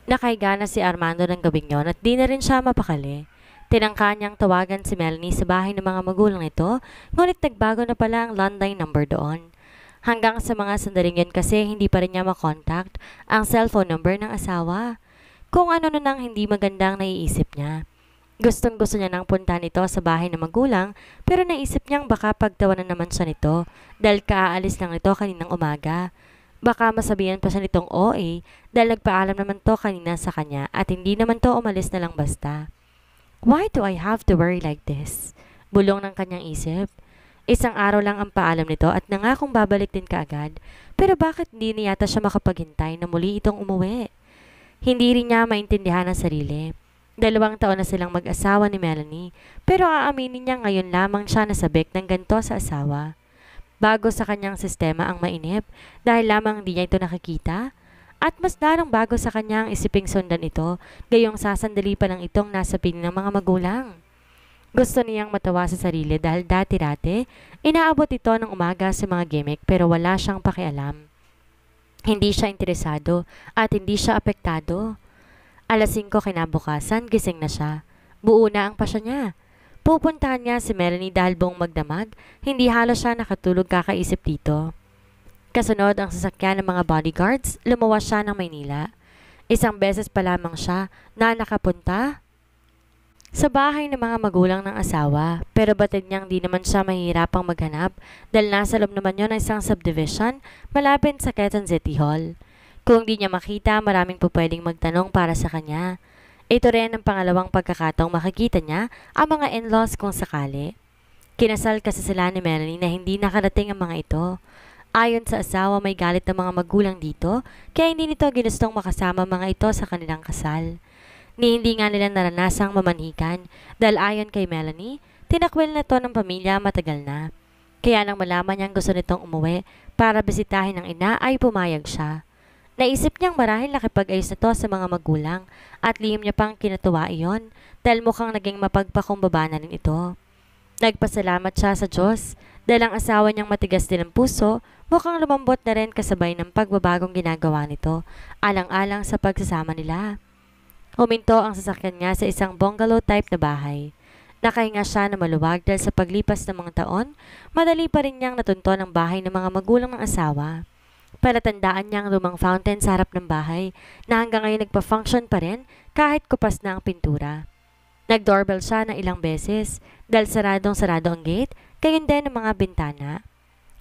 Nakahiga na si Armando ng gabing yon at di na rin siya mapakali. Tinangka niyang tawagan si Melanie sa bahay ng mga magulang nito, ngunit nagbago na pala ang landline number doon. Hanggang sa mga sandaling yun kasi hindi pa rin niya makontakt ang cellphone number ng asawa. Kung ano na nang hindi magandang naiisip niya. Gustong gusto niya nang puntahan ito sa bahay ng magulang pero naisip niyang baka pagtawanan naman siya nito dahil kaalis lang nito kaninang umaga. Baka masabihan pa siya nitong OA dahil nagpaalam naman to kanina sa kanya at hindi naman to umalis na lang basta. Why do I have to worry like this? Bulong ng kanyang isip. Isang araw lang ang paalam nito at nangakong babalik din kaagad. Pero bakit hindi niya yata siya makapaghintay na muli itong umuwi? Hindi rin niya maintindihan ang sarili. 2 taon na silang mag-asawa ni Melanie, pero aaminin niya ngayon lamang siya nasabik ng ganito sa asawa. Bago sa kanyang sistema ang mainip dahil lamang di niya ito nakikita. At mas lalong bago sa kanyang isiping sundan ito, gayong sasandali pa lang itong nasa piling ng mga magulang. Gusto niyang matawa sa sarili dahil dati-dati, inaabot ito ng umaga sa mga gimmick pero wala siyang pakialam. Hindi siya interesado at hindi siya apektado. 5:00 kinabukasan, gising na siya. Buo na ang pasya niya. Pupuntahan niya si Melanie dahil buong magdamag, hindi halos siya nakatulog kakaisip dito. Kasunod ang sasakyan ng mga bodyguards, lumuwas siya ng Maynila. Isang beses pa lamang siya na nakapunta sa bahay ng mga magulang ng asawa, pero batid niyang di naman siya mahihirapang maghanap dahil nasa loob naman yon ng isang subdivision malapit sa Quezon City Hall. Kung di niya makita, maraming po pwedeng magtanong para sa kanya. Ito rin ang pangalawang pagkakataong makikita niya ang mga in-laws kung sakali. Kinasal kasi sila ni Melanie na hindi nakarating ang mga ito. Ayon sa asawa, may galit ng mga magulang dito kaya hindi nito ginustong makasama mga ito sa kanilang kasal. Ni hindi nga nila naranasang mamanhikan dahil ayon kay Melanie, tinakwil na to ng pamilya matagal na. Kaya nang malaman niyang gusto nitong umuwi para bisitahin ng ina ay pumayag siya. Naisip niyang marahil nakipag-ayos na to sa mga magulang at lihim niya pang kinatuwa iyon dahil mukhang naging mapagpakumbaba na rin ito. Nagpasalamat siya sa Diyos dahil ang asawa niyang matigas din ang puso mukhang lumambot na rin kasabay ng pagbabagong ginagawa nito alang-alang sa pagsasama nila. Huminto ang sasakyan niya sa isang bungalow type na bahay. Nakahinga siya na maluwag dahil sa paglipas ng mga taon, madali pa rin niyang natunton ang bahay ng mga magulang ng asawa. Palatandaan niya ang lumang fountain sa harap ng bahay na hanggang ngayon nagpa-function pa rin kahit kupas na ang pintura. Nag-doorbell siya ng ilang beses dahil saradong-sarado ang gate, gayon din ang mga bintana.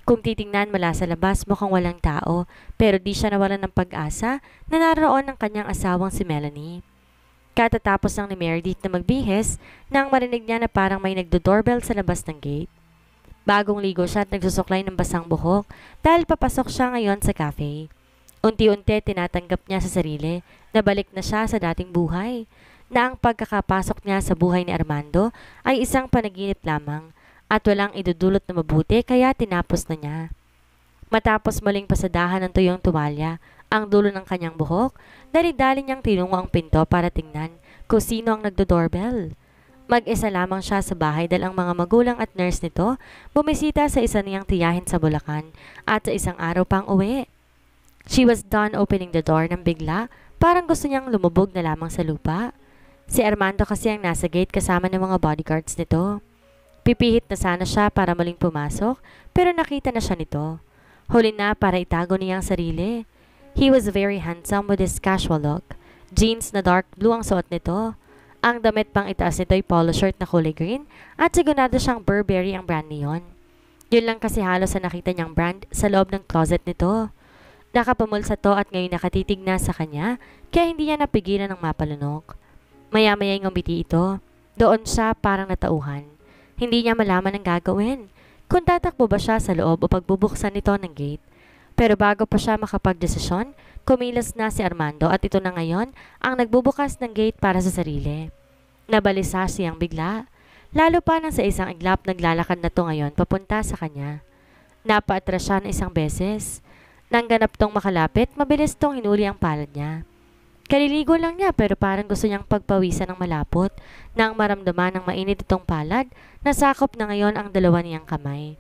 Kung titingnan mula sa labas mukhang walang tao pero di siya nawalan ng pag-asa na naroon ang kanyang asawang si Melanie. Katatapos lang ni Meredith na magbihis nang marinig niya na parang may nagdo-doorbell sa labas ng gate. Bagong ligo siya at nagsusuklay ng basang buhok dahil papasok siya ngayon sa cafe. Unti-unti tinatanggap niya sa sarili na balik na siya sa dating buhay, na ang pagkakapasok niya sa buhay ni Armando ay isang panaginip lamang at walang idudulot na mabuti kaya tinapos na niya. Matapos muling pasadahan ng tuyong tuwalya ang dulo ng kanyang buhok, dali-dali niyang tinungo ang pinto para tingnan kung sino ang nagdo-doorbell. Mag-isa lamang siya sa bahay dahil ang mga magulang at nurse nito bumisita sa isa niyang tiyahin sa Bulacan at sa isang araw pang uwi. She was done opening the door nang bigla parang gusto niyang lumubog na lamang sa lupa. Si Armando kasi ang nasa gate kasama ng mga bodyguards nito. Pipihit na sana siya para muling pumasok pero nakita na siya nito. Huli na para itago niya ang sarili. He was very handsome with his casual look. Jeans na dark blue ang suot nito. Ang damit pang itaas nito ay polo shirt na kulay green at sigurado siyang Burberry ang brand niyon. Yun lang kasi halos sa nakita niyang brand sa loob ng closet nito. Nakapamulsa to at ngayon nakatitig na sa kanya kaya hindi niya napigilan ng mapalunok. Maya-maya ngumiti ito. Doon siya parang natauhan. Hindi niya malaman ang gagawin. Kung tatakbo ba siya sa loob o pagbubuksan nito ng gate. Pero bago pa siya makapagdesisyon, kumilos na si Armando at ito na ngayon ang nagbubukas ng gate para sa sarili. Nabalisa siyang bigla, lalo pa nang sa isang iglap naglalakad na to ngayon papunta sa kanya. Napaatras siya ng isang beses. Nang ganap tong makalapit, mabilis tong hinuli ang palad niya. Kaliligo lang niya pero parang gusto niyang pagpawisan ng malapot nang maramdaman ng mainit itong palad na sakop na ngayon ang dalawa niyang kamay.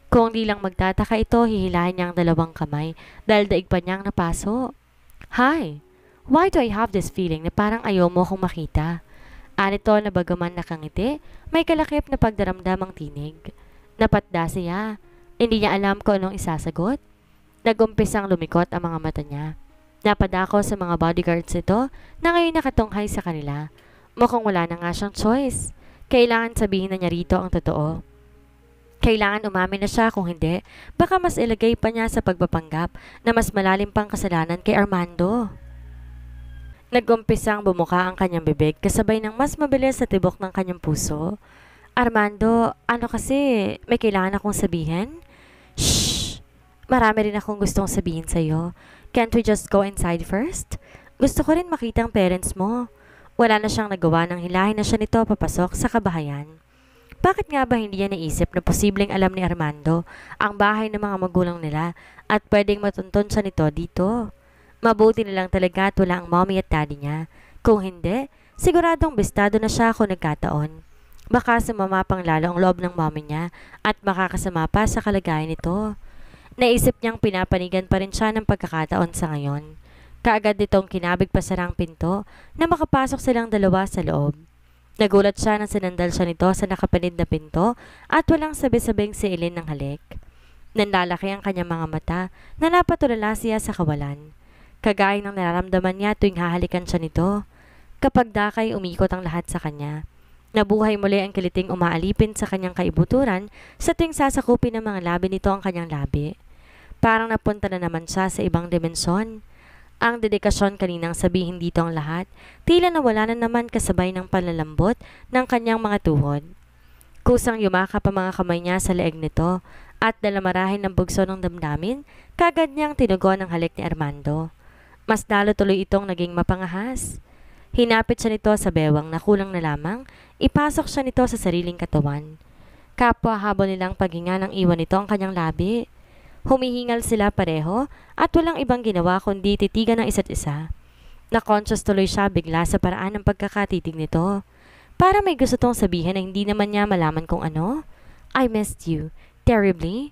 Kung di lang magtataka ito, hihilahin niya ang dalawang kamay dahil daig pa niyang napaso. Hi! Why do I have this feeling na parang ayaw mo akong makita? Anito na bagaman nakangiti, may kalakip na pagdaramdamang tinig. Napatda siya. Hindi niya alam kung anong isasagot. Nagumpisang lumikot ang mga mata niya. Napadako sa mga bodyguards nito na ngayon nakatunghay sa kanila. Mukhang wala na nga siyang choice. Kailangan sabihin na niya rito ang totoo. Kailangan umamin na siya, kung hindi, baka mas ilagay pa niya sa pagpapanggap na mas malalim pang kasalanan kay Armando. Nagumpisang bumuka ang kanyang bibig kasabay ng mas mabilis sa tibok ng kanyang puso. Armando, ano kasi, may kailangan akong sabihin? Shh! Marami rin akong gustong sabihin sa'yo. Can't we just go inside first? Gusto ko rin makita ang parents mo. Wala na siyang nagawa nang hilahin na siya nito papasok sa kabahayan. Bakit nga ba hindi niya naisip na posibleng alam ni Armando ang bahay ng mga magulang nila at pwedeng matuntun siya nito dito? Mabuti na lang talaga at wala ang mommy at daddy niya. Kung hindi, siguradong bistado na siya kung nagkataon. Baka sumama pang lalo ang loob ng mommy niya at makakasama pa sa kalagayan nito. Naisip niyang pinapanigan pa rin siya ng pagkakataon sa ngayon. Kaagad nitong kinabig pa sarang pinto na makapasok silang dalawa sa loob. Nagulat siya nang sinandal siya nito sa nakapanid na pinto at walang sabi-sabing siilin ng halik. Nanlalaki ang kanyang mga mata na napatulala siya sa kawalan. Kagaya ng nararamdaman niya tuwing hahalikan siya nito. Kapag dakay umikot ang lahat sa kanya. Nabuhay muli ang kiliting umaalipin sa kanyang kaibuturan sa tuwing sasakupin ng mga labi nito ang kanyang labi. Parang napunta na naman siya sa ibang dimensyon. Ang dedikasyon kaninang sabihin dito ang lahat, tila nawala na naman kasabay ng panlalambot ng kanyang mga tuhod. Kusang yumakap ang mga kamay niya sa leeg nito at dalamarahin ng bugso ng damdamin, kagad niyang tinugon ang halik ni Armando. Mas lalo tuloy itong naging mapangahas. Hinapit siya nito sa bewang na kulang na lamang, ipasok siya nito sa sariling katawan. Kapwa habon nilang paghinga ng iwan nito ang kanyang labi. Humihingal sila pareho at walang ibang ginawa kundi titigan ng isa't isa. Na-conscious tuloy siya bigla sa paraan ng pagkakatitig nito. Para may gusto tong sabihin na hindi naman niya malaman kung ano. I missed you. Terribly.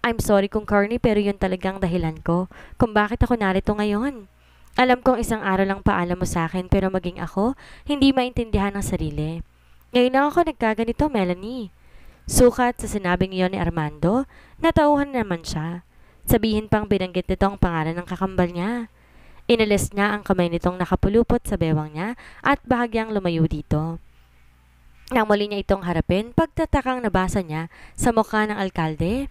I'm sorry kung corny pero yun talagang dahilan ko kung bakit ako narito ngayon. Alam kong isang araw lang paalam mo sa akin pero maging ako, hindi maintindihan ng sarili. Ngayon lang ako nagkaganito, Melanie. Sukat sa sinabing iyon ni Armando, natauhan naman siya. Sabihin pang binanggit nito ang pangalan ng kakambal niya. Inalis niya ang kamay nitong nakapulupot sa bewang niya at bahagyang lumayo dito. Nang muli niya itong harapin, pagtatakang nabasa niya sa mukha ng alkalde.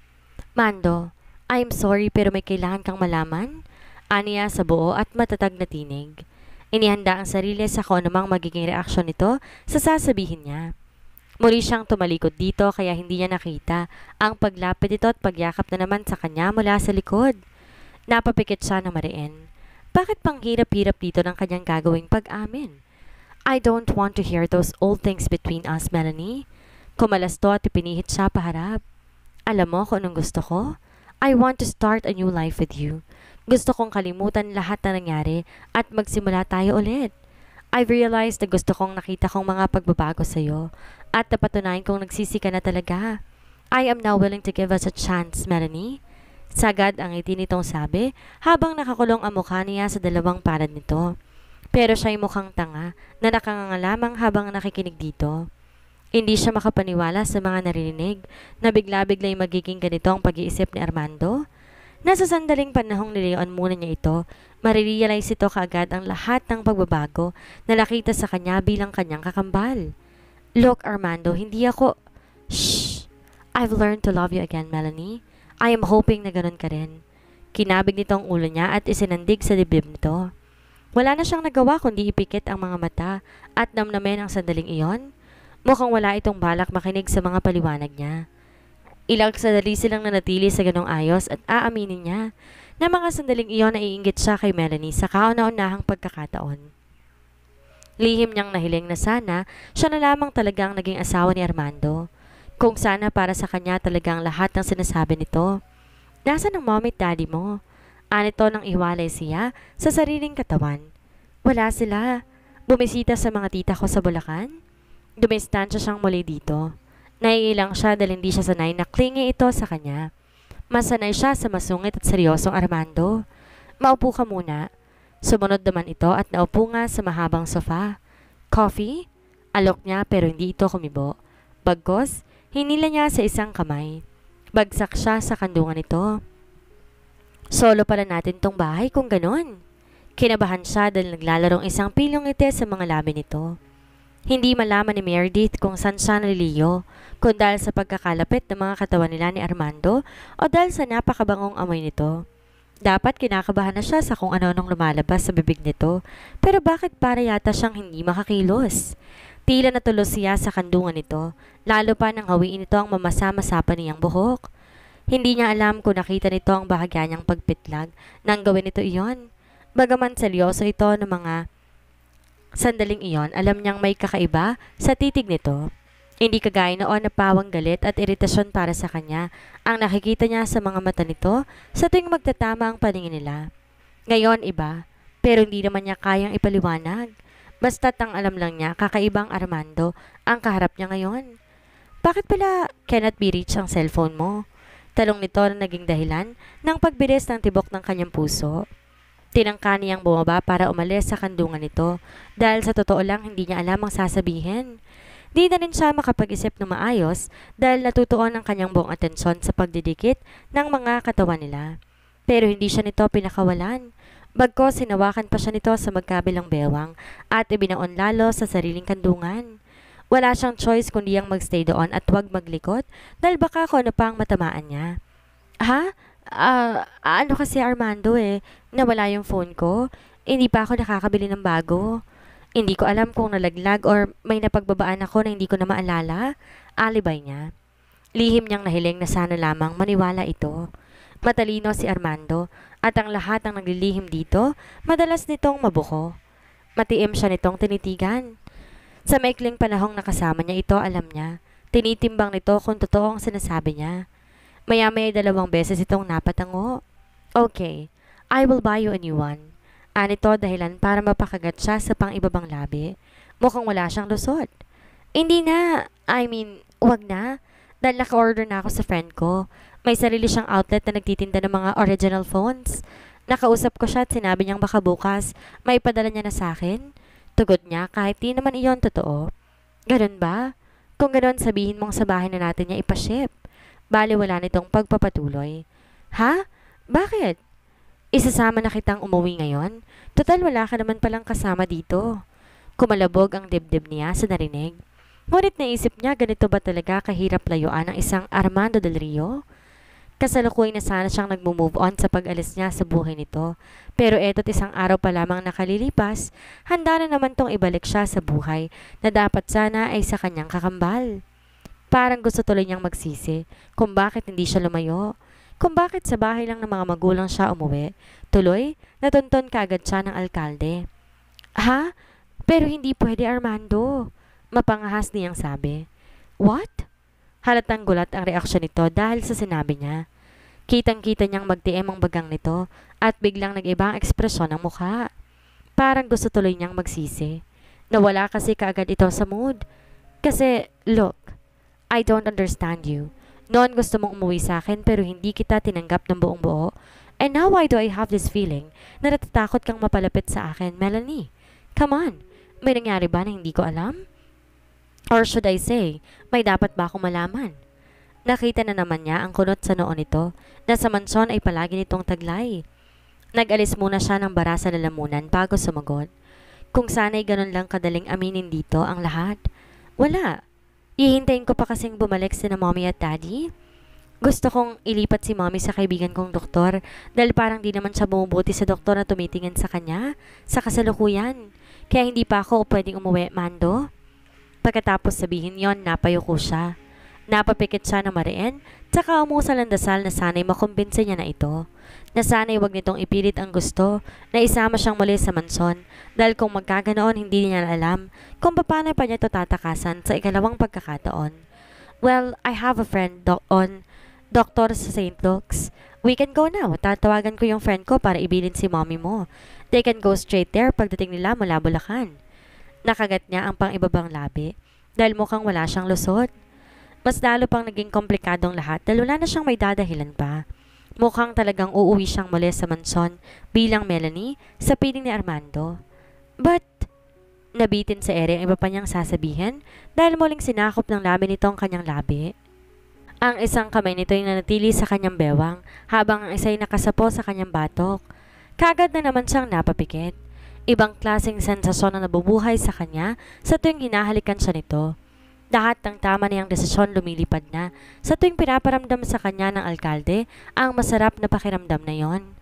Mando, I'm sorry pero may kailangan kang malaman. Aniya sa buo at matatag na tinig. Inihanda ang sarili sa kung anumang magiging reaksyon nito sa sasabihin niya. Muli siyang tumalikod dito kaya hindi niya nakita ang paglapit nito at pagyakap na naman sa kanya mula sa likod. Napapikit siya na mariin. Bakit pang hirap-hirap dito ng kanyang gagawing pag-amin? I don't want to hear those old things between us, Melanie. Kumalas to at ipinihit siya paharap. Alam mo kung anong gusto ko? I want to start a new life with you. Gusto kong kalimutan lahat na nangyari at magsimula tayo ulit. I've realized na gusto kong nakita kong mga pagbabago sa'yo at napatunayan kong nagsisi ka na talaga. I am now willing to give us a chance, Melanie. Sagad ang ngiti nitong sabi habang nakakulong ang mukha niya sa dalawang palad nito. Pero siya'y mukhang tanga na nakanganga lamang habang nakikinig dito. Hindi siya makapaniwala sa mga naririnig na bigla-bigla'y magiging ganito ang pag-iisip ni Armando. Nasa sandaling panahong nilayon muna niya ito, marirealize ito kaagad ang lahat ng pagbabago na nakita sa kanya bilang kanyang kakambal. Look, Armando, hindi ako... Shh! I've learned to love you again, Melanie. I am hoping na ganun ka rin. Kinabig nito ang ulo niya at isinandig sa dibdib nito. Wala na siyang nagawa kundi ipikit ang mga mata at namnamin ang sandaling iyon. Mukhang wala itong balak makinig sa mga paliwanag niya. Ilang sandali silang nanatili sa ganong ayos at aaminin niya na mga sandaling iyon ay iinggit siya kay Melanie sa kauna-unahang pagkakataon. Lihim niyang nahiling na sana siya na lamang talagang naging asawa ni Armando. Kung sana para sa kanya talagang lahat ng sinasabi nito. Nasaan ang mommy at daddy mo? Anito nang iwalay siya sa sariling katawan. Wala sila. Bumisita sa mga tita ko sa Bulacan. Dumistansya siyang muli dito. Naiilang siya dahil hindi siya sanay na clingy ito sa kanya. Masanay siya sa masungit at seryosong Armando. Maupo ka muna. Sumunod naman ito at naupo nga sa mahabang sofa. Coffee? Alok niya pero hindi ito kumibo. Bagkos, hinila niya sa isang kamay. Bagsak siya sa kandungan nito. Solo pala natin tong bahay kung ganon. Kinabahan siya dahil naglalarong isang pilong ngiti sa mga labi nito. Hindi malaman ni Meredith kung saan siya naliliyo, kung dahil sa pagkakalapit ng mga katawan nila ni Armando o dahil sa napakabangong amoy nito. Dapat kinakabahan na siya sa kung ano-anong lumalabas sa bibig nito, pero bakit para yata siyang hindi makakilos? Tila natulos siya sa kandungan nito, lalo pa nang hawiin ito ang mamasa-masa pa niyang buhok. Hindi niya alam kung nakita nito ang bahagya niyang pagpitlag nang gawin nito iyon. Bagaman seryoso ito ng mga sandaling iyon, alam niyang may kakaiba sa titig nito. Hindi kagaya noon na pawang galit at iritasyon para sa kanya ang nakikita niya sa mga mata nito sa tuwing magtatama ang paningin nila. Ngayon iba, pero hindi naman niya kayang ipaliwanag. Basta't ang alam lang niya, kakaibang Armando ang kaharap niya ngayon. Bakit pala cannot be reached ang cellphone mo? Talong nito na naging dahilan ng pagbilis ng tibok ng kanyang puso. Tinangka niyang bumaba para umalis sa kandungan nito dahil sa totoo lang hindi niya alam ang sasabihin. Di na rin siya makapag-isip ng maayos dahil natutuon ang kanyang buong atensyon sa pagdidikit ng mga katawan nila. Pero hindi siya nito pinakawalan. Bagkos sinawakan pa siya nito sa magkabilang bewang at ibinaon lalo sa sariling kandungan. Wala siyang choice kundi ang magstay doon at huwag maglikot dahil baka kung ano pa ang matamaan niya. Ha? Ano kasi Armando nawala yung phone ko. Hindi pa ako nakakabili ng bago. Hindi ko alam kung nalaglag or may napagbabaan ako na hindi ko na maalala. Alibay niya. Lihim niyang nahiling na sana lamang maniwala ito. Matalino si Armando at ang lahat ng naglilihim dito, madalas nitong mabuko. Matiim siya nitong tinitigan. Sa maikling panahong nakasama niya ito, alam niya. Tinitimbang nito kung totoo ang sinasabi niya. Maya-maya 2 beses itong napatango. Okay, I will buy you a new one. Anito dahilan para mapakagat siya sa pang-ibabang labi. Mukhang wala siyang lusot. Hindi na, wag na. Dahil naka-order na ako sa friend ko. May sarili siyang outlet na nagtitinda ng mga original phones. Nakausap ko siya at sinabi niyang baka bukas may padala niya na sa akin. Tugot niya kahit di naman iyon totoo. Ganun ba? Kung ganun sabihin mong sa bahay na natin niya ipaship. Bali wala nitong pagpapatuloy. Ha? Bakit? Isasama na kitang umuwi ngayon? Total wala ka naman palang kasama dito. Kumalabog ang dibdib niya sa narinig. Ngunit naisip niya ganito ba talaga kahirap layuan ng isang Armando del Rio? Kasalukuyan na sana siyang nagmo-move on sa pag-alis niya sa buhay nito. Pero eto't isang araw pa lamang nakalilipas, handa na naman tong ibalik siya sa buhay na dapat sana ay sa kanyang kakambal. Parang gusto tuloy niyang magsisi kung bakit hindi siya lumayo, kung bakit sa bahay lang ng mga magulang siya umuwi. Tuloy, natunton kaagad siya ng alkalde. Ha? Pero hindi pwede Armando, mapangahas niyang sabi. What? Halatang gulat ang reaksyon nito dahil sa sinabi niya. Kitang-kita niyang magtiim ang bagang nito at biglang nag-iba ang ekspresyon ng mukha. Parang gusto tuloy niyang magsisi. Nawala kasi kaagad ito sa mood. Kasi, look, I don't understand you. Noon gusto mong umuwi sa akin pero hindi kita tinanggap ng buong buo. And now why do I have this feeling na natatakot kang mapalapit sa akin, Melanie? Come on, may nangyari ba na hindi ko alam? Or should I say, may dapat ba akong malaman? Nakita na naman niya ang kunot sa noon nito na sa mansyon ay palagi nitong taglay. Nag-alis muna siya ng bara sa lalamunan bago sumagot. Kung sana'y ganun lang kadaling aminin dito ang lahat. Wala. Ihintayin ko pa kasing bumalik sina mommy at daddy. Gusto kong ilipat si mommy sa kaibigan kong doktor dahil parang di naman siya bumubuti sa doktor na tumitingin sa kanya sa kasalukuyan. Kaya hindi pa ako pwedeng umuwi, Mando. Pagkatapos sabihin yon, napayuko siya. Napapikit siya ng mariin, tsaka umusal ang dasal na sana'y makumbinse niya na ito. Na sana'y wag nitong ipilit ang gusto na isama siyang muli sa mansyon dahil kung magkaganoon hindi niya alam kung paano pa niya ito tatakasan sa ikalawang pagkakataon. Well, I have a friend doktor sa St. Luke's. We can go now. Tatawagan ko yung friend ko para ibilin si mommy mo. They can go straight there pagdating nila mula Bulacan. Nakagat niya ang pang-ibabang labi dahil mukhang wala siyang lusot. Mas lalo pang naging komplikadong lahat dahil wala na siyang may dadahilan pa. Mukhang talagang uuwi siyang muli sa mansyon bilang Melanie sa piling ni Armando. But, nabitin sa ere ang iba pa niyang sasabihin dahil muling sinakop ng labi nito ang kanyang labi. Ang isang kamay nito ay nanatili sa kanyang bewang habang ang isa ay nakasapo sa kanyang batok. Kagad na naman siyang napapikit. Ibang klaseng sensasyon na nabubuhay sa kanya sa tuwing hinahalikan siya nito. Lahat ng tama niyang desisyon lumilipad na sa tuwing pinaparamdam sa kanya ng alkalde ang masarap na pakiramdam na yon.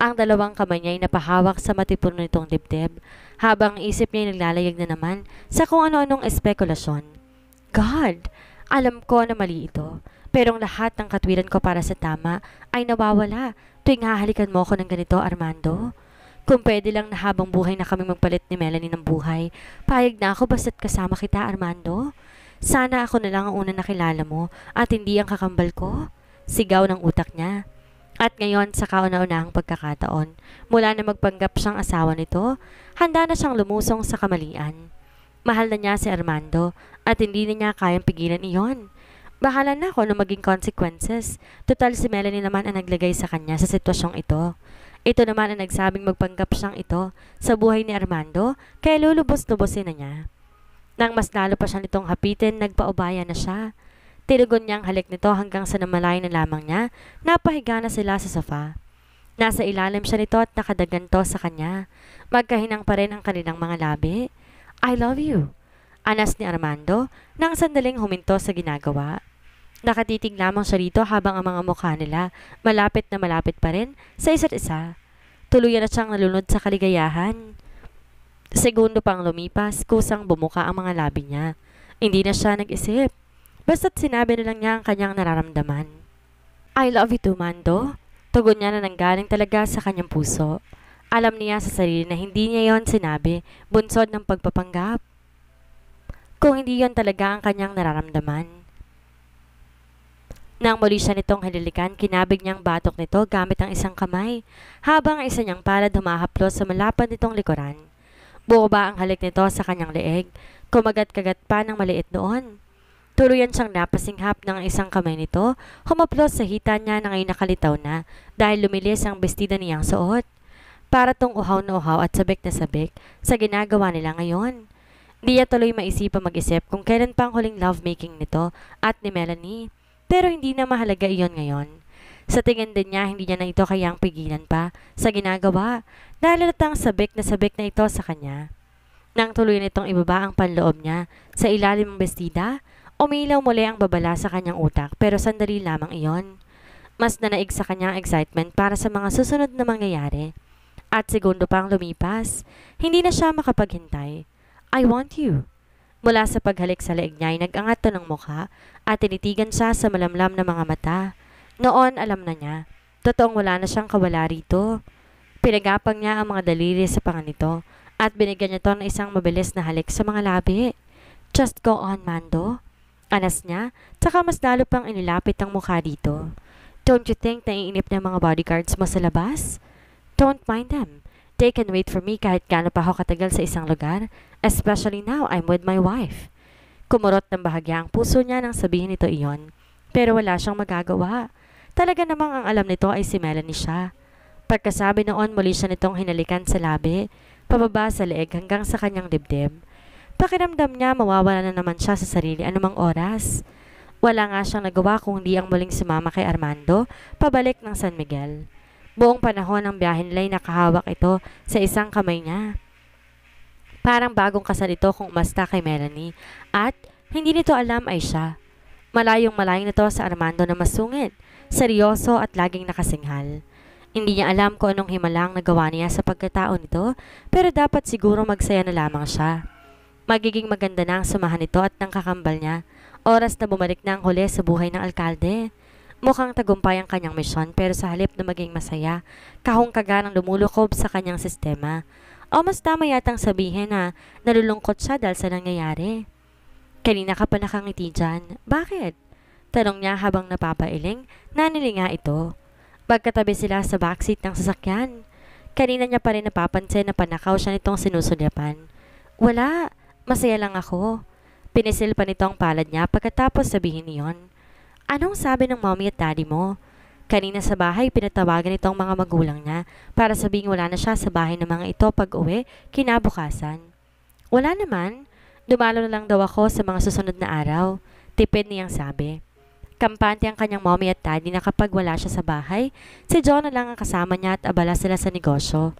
Ang dalawang kamay niya ay napahawak sa matipon nitong dibdib habang ang isip niya ay naglalayag na naman sa kung ano-anong espekulasyon. God! Alam ko na mali ito, pero ang lahat ng katwiran ko para sa tama ay nawawala tuwing hahalikan mo ako ng ganito, Armando. Kung pwede lang na habang buhay na kami magpalit ni Melanie ng buhay, payag na ako basta't kasama kita, Armando. Sana ako na lang ang una nakilala mo at hindi ang kakambal ko. Sigaw ng utak niya. At ngayon sa kauna-unahang pagkakataon, mula na magpanggap siyang asawa nito, handa na siyang lumusong sa kamalian. Mahal na niya si Armando at hindi na niya kayang pigilan iyon. Bahala na ako na maging consequences. Total si Melanie naman ang naglagay sa kanya sa sitwasyong ito. Ito naman ang nagsabing magpanggap siyang ito sa buhay ni Armando kaya lulubos-lubosin na niya. Nang mas lalo pa siya nitong hapitin, nagpaubaya na siya. Tinugon niya ang halik nito hanggang sa namalay na lamang niya, napahiga na sila sa sofa. Nasa ilalim siya nito at nakadaganto sa kanya. Magkahinang pa rin ang kanilang mga labi. I love you, anas ni Armando nang sandaling huminto sa ginagawa. Nakatitig lamang siya rito habang ang mga mukha nila malapit na malapit pa rin sa isa't isa. Tuluyan na siyang nalunod sa kaligayahan. Segundo pang lumipas, kusang bumuka ang mga labi niya. Hindi na siya nag-isip. Basta't sinabi na lang niya ang kanyang nararamdaman. I love you too, Mando. Tugon niya na nanggaling talaga sa kanyang puso. Alam niya sa sarili na hindi niya yon sinabi, bunsod ng pagpapanggap. Kung hindi yon talaga ang kanyang nararamdaman. Nang muli siya nitong halilikan, kinabig niyang batok nito gamit ang isang kamay, habang ang isa niyang palad humahaplos sa malapad nitong likuran. Buo ba ang halik nito sa kanyang leeg, kumagat-kagat pa ng maliit noon. Tuluyan siyang napasinghap ng isang kamay nito, humaplos sa hita niya na ngayon nakalitaw na dahil lumilis ang bestida niyang suot. Para tong uhaw na uhaw at sabik na sabik sa ginagawa nila ngayon. Di niya tuloy maisipang mag-isip kung kailan pa ang huling lovemaking nito at ni Melanie. Pero hindi na mahalaga iyon ngayon. Sa tingin din niya, hindi niya na ito kayang pigilan pa sa ginagawa dahil halatang sabik na ito sa kanya. Nang tuloy nitong ibaba ang panloob niya sa ilalim ng bestida, umilaw muli ang babala sa kanyang utak pero sandali lamang iyon. Mas nanaig sa kanyang excitement para sa mga susunod na mangyayari. At segundo pang lumipas, hindi na siya makapaghintay. I want you. Mula sa paghalik sa leeg niya ay nag-angat to ng mukha at tinitigan siya sa malamlam na mga mata. Noon alam na niya, totoong wala na siyang kawala rito. Pinagapang niya ang mga daliri sa panga nito at binigyan niya to ng isang mabilis na halik sa mga labi. Just go on, Mando. Anas niya, tsaka mas lalo pang inilapit ang mukha dito. Don't you think naiinip na mga bodyguards mo sa labas? Don't mind them. They can wait for me kahit gaano pa ako katagal sa isang lugar, especially now I'm with my wife. Kumurot ng bahagya ang puso niya nang sabihin nito iyon, pero wala siyang magagawa. Talaga namang ang alam nito ay si Melanie siya. Pagkasabi noon, muli siya nitong hinalikan sa labi, pababa sa leeg hanggang sa kanyang dibdib. Pakiramdam niya mawawala na naman siya sa sarili anumang oras. Wala nga siyang nagawa kung hindi ang muling sumama kay Armando pabalik ng San Miguel. Buong panahon ng biyahe nila'y nakahawak ito sa isang kamay niya. Parang bagong kasal ito kung umasta kay Melanie at hindi nito alam ay siya. Malayong-malayo nito sa Armando na masungit, seryoso at laging nakasinghal. Hindi niya alam kung anong himalang nagawa niya sa pagkatao nito pero dapat siguro magsaya na lamang siya. Magiging maganda na ang samahan nito at ng kakambal niya. Oras na bumalik na ang huli sa buhay ng alkalde. Mukhang tagumpay ang kanyang misyon pero sa halip na maging masaya, kahungkaganang lumulukob sa kanyang sistema. O mas tama yatang sabihin na nalulungkot siya dahil sa nangyayari. Kanina ka pa nakangiti dyan. Bakit? Tanong niya habang napapailing, nanilinga ito. Pagkatabi sila sa backseat ng sasakyan. Kanina niya pa rin napapansin na panakaw siya nitong sinusulyapan. Wala, masaya lang ako. Pinisil pa nito ang palad niya pagkatapos sabihin iyon. Anong sabi ng mommy at daddy mo? Kanina sa bahay, pinatawagan itong mga magulang niya para sabing wala na siya sa bahay ng mga ito pag-uwi kinabukasan. Wala naman, dumalo na lang daw ako sa mga susunod na araw, tipid niyang sabi. Kampante ang kanyang mommy at daddy na kapag wala siya sa bahay, si John na lang ang kasama niya at abala sila sa negosyo.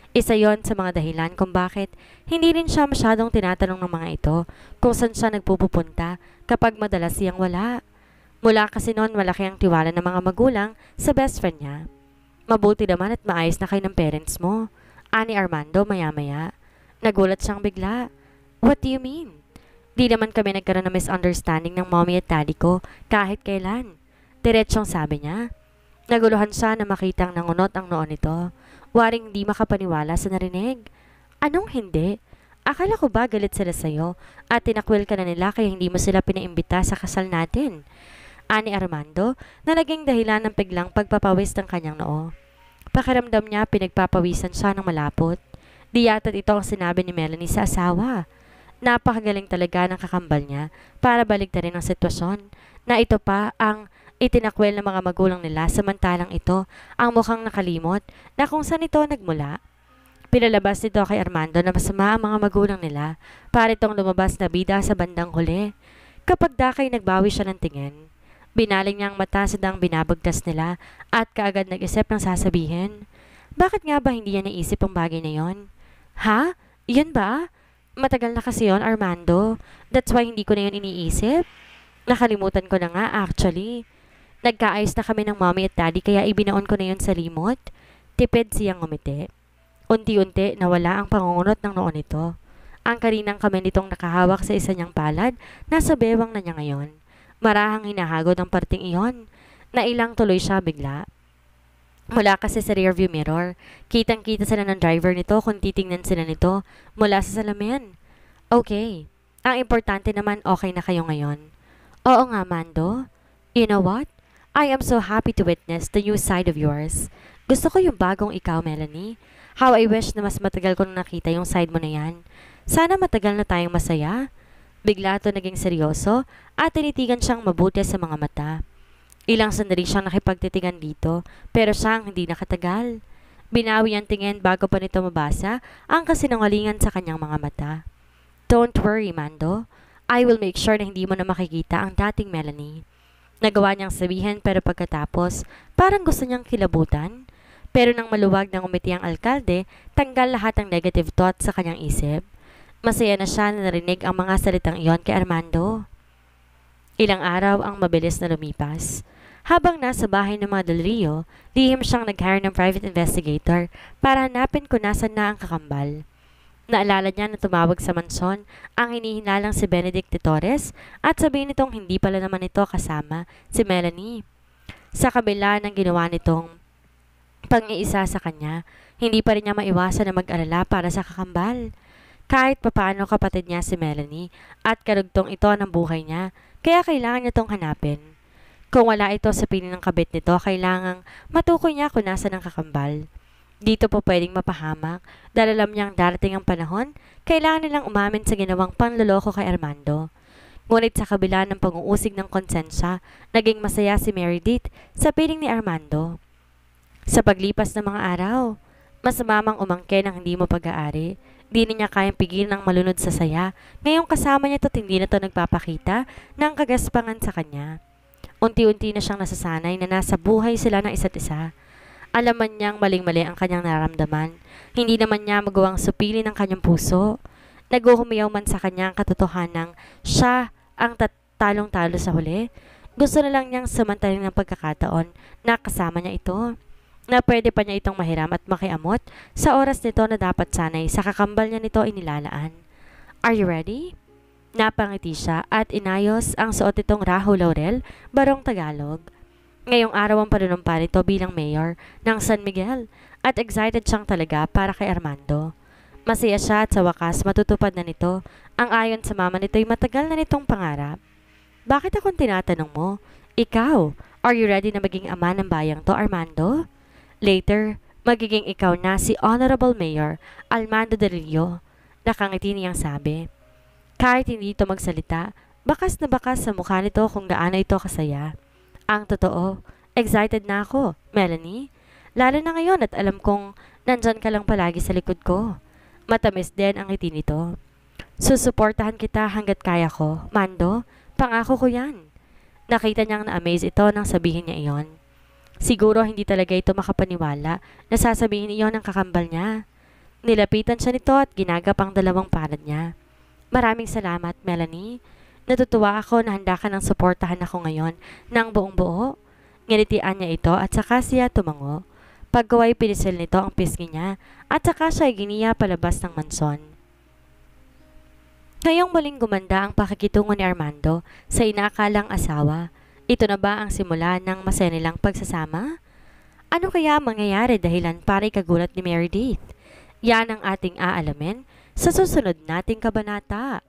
Isa yon sa mga dahilan kung bakit hindi rin siya masyadong tinatanong ng mga ito kung saan siya nagpupunta kapag madalas siyang wala. Mula kasi noon malaki ang tiwala ng mga magulang sa best friend niya. Mabuti naman at maayos na kayo ng parents mo. Ani Armando maya-maya. Nagulat siyang bigla. What do you mean? Di naman kami nagkaroon ng misunderstanding ng mommy at daddy ko kahit kailan. Diretsyong sabi niya. Naguluhan siya na makitang nangunot ang noon nito. Waring di makapaniwala sa narinig. Anong hindi? Akala ko ba galit sila sa'yo at tinakwil ka na nila kaya hindi mo sila pinaimbita sa kasal natin? Ani Armando na naging dahilan ng biglang pagpapawis ng kanyang noo. Pakiramdam niya pinagpapawisan siya ng malapot. Di yata't ito ang sinabi ni Melanie sa asawa. Napakagaling talaga ng kakambal niya para baligtarin ang sitwasyon na ito pa ang itinakwil ng mga magulang nila samantalang ito ang mukhang nakalimot na kung saan ito nagmula. Pinalabas nito kay Armando na masama ang mga magulang nila para itong lumabas na bida sa bandang huli. Kapag dakay nagbawi siya ng tingin, binaling niya ang mata sa dang binabagtas nila at kaagad nag-isip ng sasabihin. Bakit nga ba hindi niya naisip ang bagay na yon? Ha? Yun ba? Matagal na kasi yon, Armando. That's why hindi ko na yun iniisip. Nakalimutan ko na nga actually. Nagkaayos na kami ng mommy at daddy kaya ibinaon ko na yun sa limot. Tipid siyang ngumiti. Unti-unti nawala ang pangungunot ng noon nito. Ang karinang kamay nitong nakahawak sa isa niyang palad nasa bewang na niya ngayon. Marahang hinahagod ang parting iyon. Nailang tuloy siya bigla. Mula kasi sa rearview mirror, kitang-kita sila ng driver nito kung titingnan sila nito mula sa salamin. Okay, ang importante naman okay na kayo ngayon. Oo nga, Mando. You know what? I am so happy to witness the new side of yours. Gusto ko yung bagong ikaw, Melanie. How I wish na mas matagal ko na nakita yung side mo na yan. Sana matagal na tayong masaya. Bigla ito naging seryoso at tinitigan siyang mabuti sa mga mata. Ilang sandali siyang nakipagtitigan dito pero siyang hindi nakatagal. Binawi ang tingin bago pa nito mabasa ang kasinungalingan sa kanyang mga mata. Don't worry, Mando. I will make sure na hindi mo na makikita ang dating Melanie. Nagawa niyang sabihin pero pagkatapos parang gusto niyang kilabutan. Pero nang maluwag ng umiti ang alkalde, tanggal lahat ng negative thoughts sa kanyang isip. Masaya na siya na narinig ang mga salitang iyon kay Armando. Ilang araw ang mabilis na lumipas. Habang nasa bahay ng mga Del Rio, lihim siyang nag-hire ng private investigator para hanapin kung nasan na ang kakambal. Naalala niya na tumawag sa mansyon ang hinihinalang si Benedict de Torres at sabihin nitong hindi pala naman ito kasama si Melanie. Sa kabila ng ginawa nitong pang-iisa sa kanya, hindi pa rin niya maiwasan na mag-alala para sa kakambal. Kahit papaano kapatid niya si Melanie at karugtong ito ng buhay niya, kaya kailangan niya itong hanapin. Kung wala ito sa piling ng kabit nito, kailangang matukoy niya kung nasa ng kakambal. Dito po pwedeng mapahamak dahil alam niyang darating ang panahon, kailangan nilang umamin sa ginawang panloloko kay Armando. Ngunit sa kabila ng pang-uusig ng konsensya, naging masaya si Meredith sa piling ni Armando. Sa paglipas ng mga araw, mas mamang umangkin ang hindi mo pag-aari. Di na niya kayang pigilan ng malunod sa saya. Ngayong kasama niya ito hindi na ito nagpapakita ng kagaspangan sa kanya. Unti-unti na siyang nasasanay na nasa buhay sila ng isa't isa. Alaman niyang maling-mali ang kanyang nararamdaman. Hindi naman niya magawang supilin ang kanyang puso. Naguhumiyaw man sa kanya ang katotohanang siya ang talong-talo sa huli. Gusto na lang niyang samantalin ng pagkakataon na kasama niya ito. Na pwede pa niya itong mahiram at makiamot sa oras nito na dapat sanay sa kakambal niya nito inilalaan. Are you ready? Napangiti siya at inayos ang suot nitong Raho Laurel, Barong Tagalog. Ngayong araw ang panunumpa nito bilang mayor ng San Miguel at excited siyang talaga para kay Armando. Masaya siya at sa wakas matutupad na nito ang ayon sa mama nito'y matagal na nitong pangarap. Bakit akong tinatanong mo? Ikaw, are you ready na maging ama ng bayang to, Armando? Later, magiging ikaw na si Honorable Mayor Armando de Rio. Nakangiti niyang sabi. Kahit hindi ito magsalita, bakas na bakas sa mukha nito kung gaano ito kasaya. Ang totoo, Excited na ako, Melanie. Lalo na ngayon at alam kong nandyan ka lang palagi sa likod ko. Matamis din ang ngiti nito. Susuportahan kita hanggat kaya ko, Mando. Pangako ko yan. Nakita niyang na-amaze ito nang sabihin niya iyon. Siguro hindi talaga ito makapaniwala na sasabihin iyon ng kakambal niya. Nilapitan siya nito at ginagap ang dalawang palad niya. Maraming salamat, Melanie. Natutuwa ako na handa ka nang suportahan ako ngayon ng buong buo. Nginitian niya ito at saka siya tumango. Pagkaway pinisil nito ang pisngi niya at saka siya giniya palabas ng manson. Ngayong muling gumanda ang pakikitungo ni Armando sa inaakalang asawa. Ito na ba ang simula ng masenilang pagsasama? Ano kaya ang mangyayari dahilan para ikagulat ni Meredith? Yan ang ating aalamin sa susunod nating kabanata.